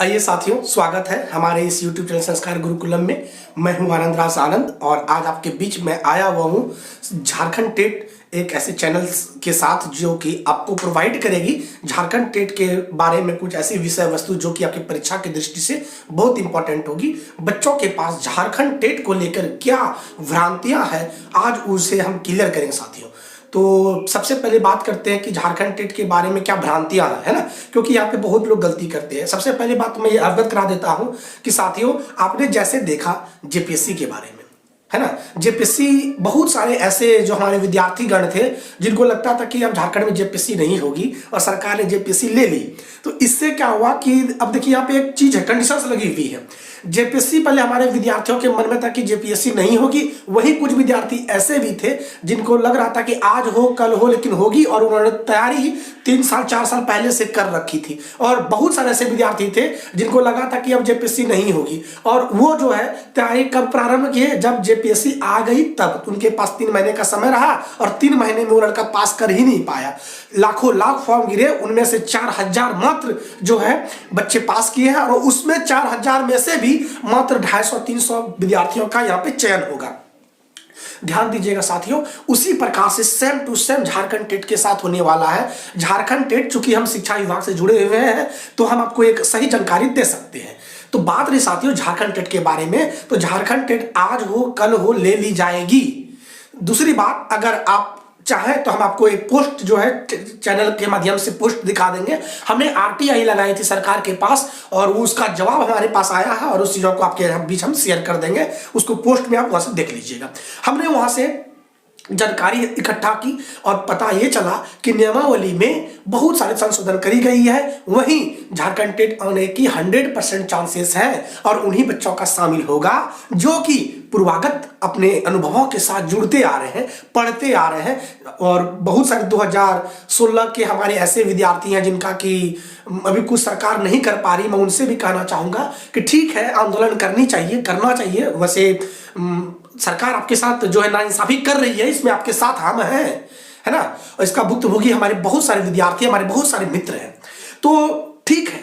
आइए साथियों, स्वागत है हमारे इस YouTube चैनल संस्कार गुरुकुलम में। मैं हूं आनंद राज आनंद और आज आपके बीच में आया हुआ हूं झारखंड टेट एक ऐसे चैनल के साथ जो कि आपको प्रोवाइड करेगी झारखंड टेट के बारे में कुछ ऐसी विषय वस्तु जो कि आपकी परीक्षा की दृष्टि से बहुत इंपॉर्टेंट होगी। बच्चों के पास झारखंड टेट को लेकर क्या भ्रांतियां हैं, आज उसे हम क्लियर करेंगे साथियों। तो सबसे पहले बात करते हैं कि झारखंड टेट के बारे में क्या भ्रांतियां हैं, है ना, क्योंकि यहाँ पे बहुत लोग गलती करते हैं। सबसे पहले बात मैं ये अवगत करा देता हूं कि साथियों, आपने जैसे देखा जेपीएससी के बारे में, है ना, जेपीएससी बहुत सारे ऐसे जो हमारे विद्यार्थी गण थे जिनको लगता था कि अब झारखंड में जेपीएससी नहीं होगी और सरकार ने जेपीएससी ले ली। तो इससे क्या हुआ कि अब देखिए यहाँ पे एक चीज है, कंडीशंस लगी हुई है। जेपीएससी पहले हमारे विद्यार्थियों के मन में था कि जेपीएससी नहीं होगी, वही कुछ विद्यार्थी ऐसे भी थे जिनको लग रहा था कि आज हो कल हो लेकिन होगी, और उन्होंने तैयारी 3 साल 4 साल पहले से कर रखी थी। और बहुत सारे ऐसे विद्यार्थी थे जिनको लगा था कि अब जेपीएससी नहीं होगी, और वो जो है तैयारी कब प्रारंभ किए, जब जेपीएससी आ गई तब। उनके पास 3 महीने का समय रहा और 3 महीने में वो लड़का पास कर ही नहीं पाया। लाखों लाख फॉर्म गिरे, उनमें से 4000 मात्र जो है बच्चे पास किए हैं, और उसमें 4000 में से भी मात्र 250-300 विद्यार्थियों का यहाँ पे चयन होगा। ध्यान दीजिएगा साथियों, उसी प्रकार से same to same Jharkhand TET के साथ होने वाला है। झारखंड टेट, चूंकि हम शिक्षा विभाग से जुड़े हुए हैं तो हम आपको एक सही जानकारी दे सकते हैं। तो बात रही साथियों झारखंड टेट के बारे में, तो झारखंड टेट आज हो कल हो ले ली जाएगी। दूसरी बात, अगर आप चाहे तो हम आपको एक पोस्ट जो है चैनल के माध्यम से पोस्ट दिखा देंगे। हमने आरटीआई लगाई थी सरकार के पास और उसका जवाब हमारे पास आया है, और उस चीजों को आपके बीच हम शेयर कर देंगे। उसको पोस्ट में आप वहां से देख लीजिएगा। हमने वहां से जानकारी इकट्ठा की और पता ये चला कि नियमावली में बहुत सारे संशोधन करी गई है, वहीं झारखंड टेट आने की 100% चांसेस हैं, और उन्हीं बच्चों का शामिल होगा जो कि पूर्वागत अपने अनुभवों के साथ जुड़ते आ रहे हैं, पढ़ते आ रहे हैं। और बहुत सारे 2016 के हमारे ऐसे विद्यार्थी हैं जिनका कि अभी कुछ सरकार नहीं कर पा रही। मैं उनसे भी कहना चाहूंगा कि ठीक है, आंदोलन करनी चाहिए, करना चाहिए। वैसे सरकार आपके साथ जो है नाइंसाफी कर रही है, इसमें आपके साथ हम हैं, है ना, और इसका भुक्तभोगी हमारे बहुत सारे विद्यार्थी, हमारे बहुत सारे मित्र हैं। तो ठीक है,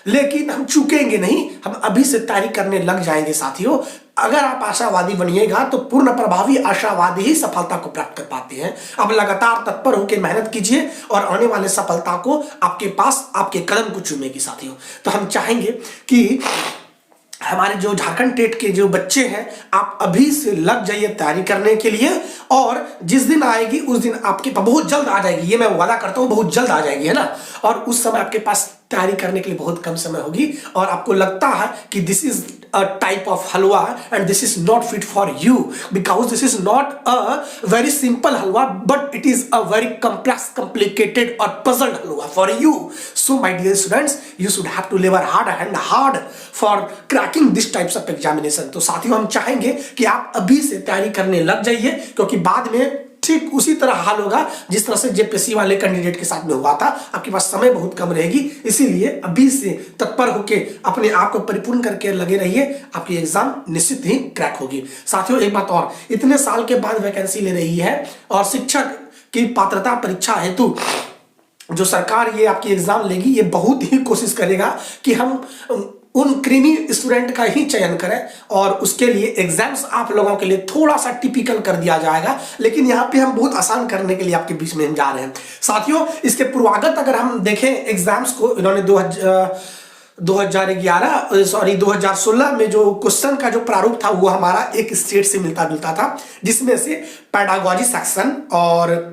लेकिन हम चूकेंगे नहीं, हम अभी से तैयारी करने लग जाएंगे साथियों। अगर आप आशावादी बनिएगा तो पूर्ण प्रभावी आशावादी ही सफलता को प्राप्त कर पाते हैं। अब लगातार तत्पर होकर मेहनत कीजिए और आने वाले सफलता को आपके पास आपके कदम को चूमेगी साथियों। तो हम चाहेंगे कि हमारे जो झारखंड टेट के जो बच्चे हैं, आप अभी से लग जाइए तैयारी करने के लिए, और जिस दिन आएगी उस दिन आपके पास बहुत जल्द आ जाएगी, ये मैं वादा करता हूं, बहुत जल्द आ जाएगी, है ना। और उस समय आपके पास तैयारी करने के लिए बहुत कम समय होगी, और आपको लगता है कि this is a type of halwa and this is not fit for you because this is not a very simple halwa but it is a very complex, complicated or puzzled halwa for you. So my dear students, you should have to labor hard and hard for cracking this types of examination. तो साथियों, हम चाहेंगे कि आप अभी से तैयारी करने लग जाइए, क्योंकि बाद में ठीक उसी तरह हाल होगा जिस तरह से जेपीएससी वाले कैंडिडेट के साथ में हुआ था। आपके पास समय बहुत कम रहेगी, इसीलिए अभी से तत्पर होके अपने आप को परिपूर्ण करके लगे रहिए, आपकी एग्जाम निश्चित ही क्रैक होगी। साथियों, एक बात और, इतने साल के बाद वैकेंसी ले रही है और शिक्षक की पात्रता परीक्षा हेतु जो सरकार ये आपकी एग्जाम लेगी, ये बहुत ही कोशिश करेगा कि हम उन क्रीमी स्टूडेंट का ही चयन करें, और उसके लिए एग्जाम्स आप लोगों के लिए थोड़ा सा टिपिकल कर दिया जाएगा। लेकिन यहाँ पे हम बहुत आसान करने के लिए आपके बीच में हम जा रहे हैं साथियों। इसके पूर्वागत अगर हम देखें एग्जाम्स को, इन्होंने 2016 में जो क्वेश्चन का जो प्रारूप था वो हमारा एक स्टेट से मिलता जुलता था, जिसमें से पैडागोजी सेक्शन और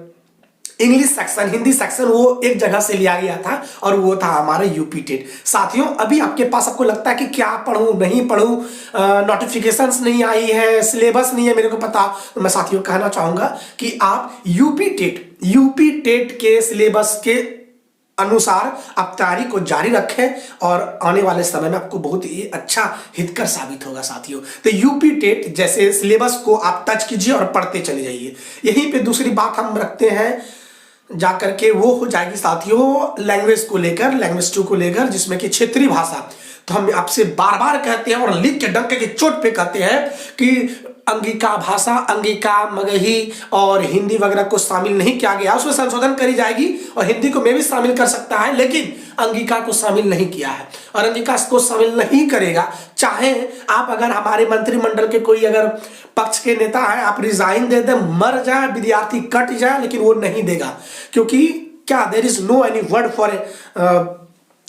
इंग्लिश सेक्शन, हिंदी सेक्शन वो एक जगह से लिया गया था, और वो था हमारा यूपी टेट। साथियों, अभी आपके पास आपको लगता है कि क्या पढ़ूं नहीं पढ़ूं, नोटिफिकेशंस नहीं आई है, सिलेबस नहीं है मेरे को पता, तो मैं साथियों कहना चाहूंगा कि आप यूपी टेट के सिलेबस के अनुसार आप तैयारी को जारी रखें, और आने वाले समय में आपको बहुत ही अच्छा हितकर साबित होगा साथियों। तो यूपी टेट जैसे सिलेबस को आप टच कीजिए और पढ़ते चले जाइए। यहीं पे दूसरी बात हम रखते हैं जाकर के, वो हो जाएगी साथियों लैंग्वेज को लेकर, लैंग्वेज 2 को लेकर, जिसमें कि क्षेत्रीय भाषा। तो हम आपसे बार बार कहते हैं और लिख के डंके की चोट पे कहते हैं कि अंगिका भाषा, अंगिका, मगही और हिंदी वगैरह को शामिल नहीं किया गया। उसमें संशोधन करी जाएगी और हिंदी को में भी शामिल कर सकता है, लेकिन अंगिका को शामिल नहीं किया है। और अंगिका को शामिल नहीं करेगा, चाहे आप अगर हमारे मंत्रिमंडल के कोई अगर पक्ष के नेता है, आप रिजाइन दे दे, मर जाए, विद्यार्थी कट जाए, लेकिन वो नहीं देगा। क्योंकि क्या there is no any word for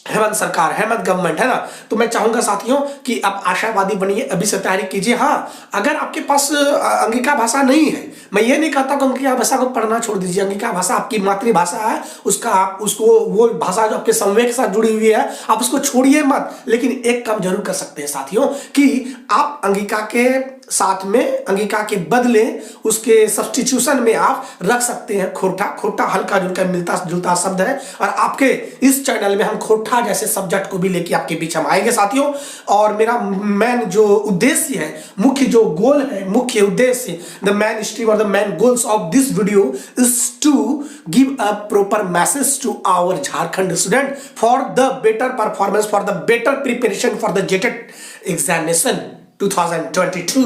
Hemant सरकार, हेमंत गवर्नमेंट, है ना। तो मैं चाहूंगा साथियों कि आप आशावादी बनिए, अभी से तैयारी कीजिए। हाँ, अगर आपके पास अंगिका भाषा नहीं है, मैं ये नहीं कहता कि अंगिका भाषा को पढ़ना छोड़ दीजिए। अंगिका भाषा आपकी मातृभाषा है, उसका आप उसको, वो भाषा जो आपके संवेग के साथ जुड़ी हुई है, आप उसको छोड़िए मत। लेकिन एक काम जरूर कर सकते हैं साथियों कि आप अंगिका के साथ में, अंगिका के बदले उसके सब्स्टिट्यूशन में आप रख सकते हैं खोटा। खोटा हल्का जुल्का मिलता जुलता शब्द है, और आपके इस चैनल में हम खोटा जैसे सब्जेक्ट को भी लेके आपके बीच हम आएंगे साथियों। और मेरा मेन जो उद्देश्य है, मुख्य जो गोल है, मुख्य उद्देश्य, द मेन स्ट्रीम और the main goals of this video is to give a proper message to our Jharkhand student for the better performance, for the better preparation for the JTET examination 2022।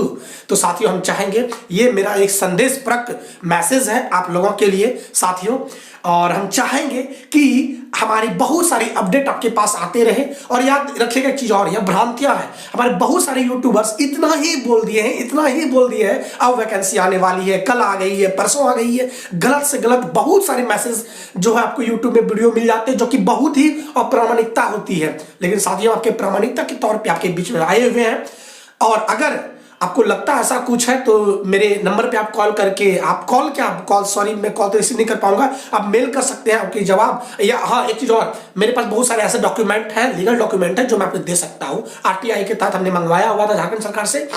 तो साथियों, हम चाहेंगे, ये मेरा एक संदेशप्रक मैसेज है आप लोगों के लिए साथियों, और हम चाहेंगे कि हमारी बहुत सारी अपडेट आपके पास आते रहे। और याद रखिएगा एक चीज और, यह भ्रांतियां हैं, हमारे बहुत सारे यूट्यूबर्स इतना ही बोल दिए हैं, इतना ही बोल दिए हैं, अब वैकेंसी आने वाली है, कल आ गई है, परसों आ गई है। गलत से गलत बहुत सारे मैसेज जो है आपको यूट्यूब में वीडियो मिल जाते हैं, जो कि बहुत ही अप्रामाणिकता होती है। लेकिन साथियों, आपके प्रामाणिकता के तौर पर आपके बीच में आए हुए हैं। और अगर आपको लगता है ऐसा कुछ है, तो मेरे नंबर पे आप कॉल करके, मैं कॉल तो रिसीव नहीं कर पाऊंगा, आप मेल कर सकते हैं आपके जवाब। या हाँ, एक चीज और, मेरे पास बहुत सारे ऐसे डॉक्यूमेंट हैं, लीगल डॉक्यूमेंट है, जो मैं आपको दे सकता हूँ। आरटीआई के तहत हमने मंगवाया हुआ था झारखंड सरकार से,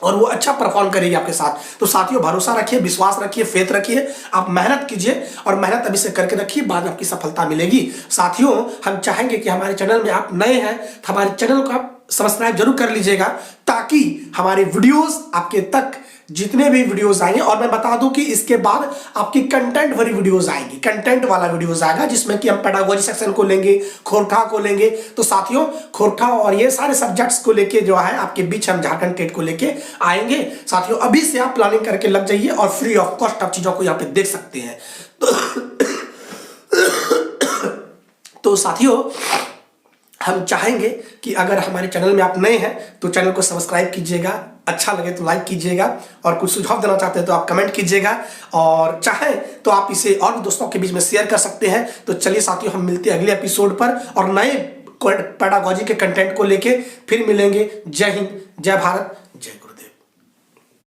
और वो अच्छा परफॉर्म करेगी आपके साथ। तो साथियों, भरोसा रखिए, विश्वास रखिए, फेथ रखिए, आप मेहनत कीजिए, और मेहनत अभी से करके रखिए, बाद में आपकी सफलता मिलेगी। साथियों, हम चाहेंगे कि हमारे चैनल में आप नए हैं तो हमारे चैनल को आप सब्सक्राइब जरूर कर लीजिएगा, ताकि हमारे वीडियोस आपके तक जितने भी वीडियोस आएंगे, और मैं बता दूं कि इसके बाद आपकी कंटेंट भरी वीडियोस आएंगी, कंटेंट वाला वीडियोस आएगा, जिसमें कि हम पेडागोजी सेक्शन को लेंगे, खोरठा को लेंगे। तो साथियों, खोरठा और ये सारे सब्जेक्ट्स को लेके जो है आपके बीच हम झारखंड टेट को लेके आएंगे साथियों। अभी से आप प्लानिंग करके लग जाइए, और फ्री ऑफ कॉस्ट आप चीजों को यहाँ पे देख सकते हैं। तो साथियों, हम चाहेंगे कि अगर हमारे चैनल में आप नए हैं तो चैनल को सब्सक्राइब कीजिएगा, अच्छा लगे तो लाइक कीजिएगा, और कुछ सुझाव देना चाहते हैं तो आप कमेंट कीजिएगा, और चाहे तो आप इसे और भी दोस्तों के बीच में शेयर कर सकते हैं। तो चलिए साथियों, हम मिलते हैं अगले एपिसोड पर, और नए पेडागोजी के कंटेंट को लेके फिर मिलेंगे। जय हिंद, जय भारत,